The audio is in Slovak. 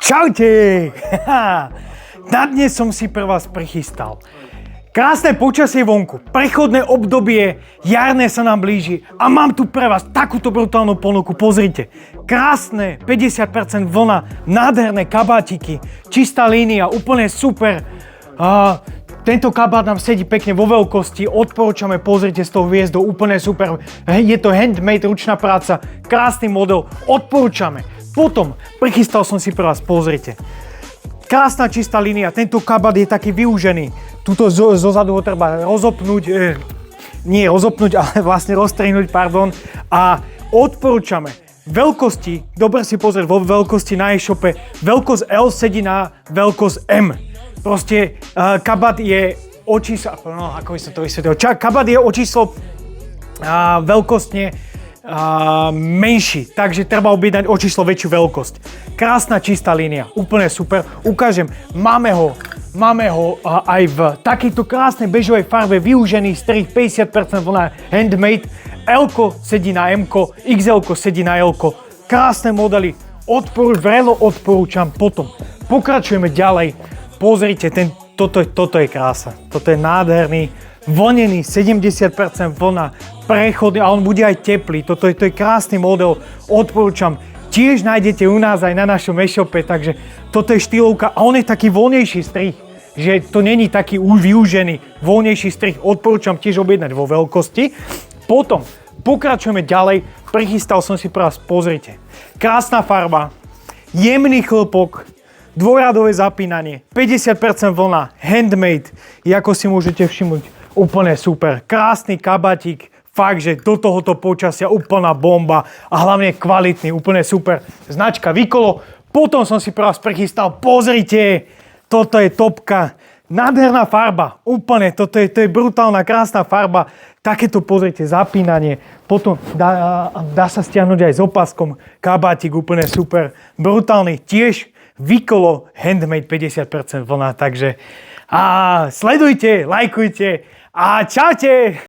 Čaute! Na dnes som si pre vás prichystal. Krásne počasie vonku, prechodné obdobie, jarné sa nám blíži a mám tu pre vás takúto brutálnu ponuku, pozrite. Krásne, 50% vlna, nádherné kabátiky, čistá línia, úplne super. Tento kabát nám sedí pekne vo veľkosti, odporúčame, pozrite s tou hviezdou, úplne super. Je to handmade, ručná práca, krásny model, odporúčame. Potom prichystal som si pre vás, pozrite. Krásna čistá línia, tento kabát je taký vyúžený. Tuto zozadu ho treba rozopnúť, nie rozopnúť, ale vlastne rozstrihnúť, pardon. A odporúčame veľkosti, dobre si pozrieť vo veľkosti na e-shope, veľkosť L sedí na veľkosť M. Proste kabát je o číslo, no ako by som to vysvetlil, kabát je o číslo veľkostne menší, takže treba objednať o číslo väčšiu veľkosť. Krásna čistá línia, úplne super. Ukážem, máme ho aj v takejto krásnej bežovej farbe, vyúžený strih, 50% vlna handmade, L-ko sedí na M-ko, XL-ko sedí na L-ko. Krásne modely, vrelo odporúčam. Potom pokračujeme ďalej. Pozrite, toto je krása, toto je nádherný, vlnený, 70% vlna, prechodný a on bude aj teplý. To je krásny model, odporúčam. Tiež nájdete u nás aj na našom e-shope, takže toto je štýlovka a on je taký voľnejší strih, že to není taký vyúžený, voľnejší strih, odporúčam tiež objednať vo veľkosti. Potom pokračujeme ďalej, prichystal som si pre vás, pozrite. Krásna farba, jemný chlpok, dvojradové zapínanie, 50% vlna, handmade, ako si môžete všimnúť, úplne super. Krásny kabátik, fakt, že do tohoto počasia úplná bomba a hlavne kvalitný, úplne super. Značka Vicolo. Potom som si pre vás prichystal, pozrite, toto je topka, nádherná farba, úplne, to je brutálna, krásna farba. Takéto pozrite, zapínanie, potom dá sa stiahnuť aj s opaskom, kabátik, úplne super, brutálny, tiež Vicolo, handmade, 50% vlna, takže sledujte, lajkujte a čaute!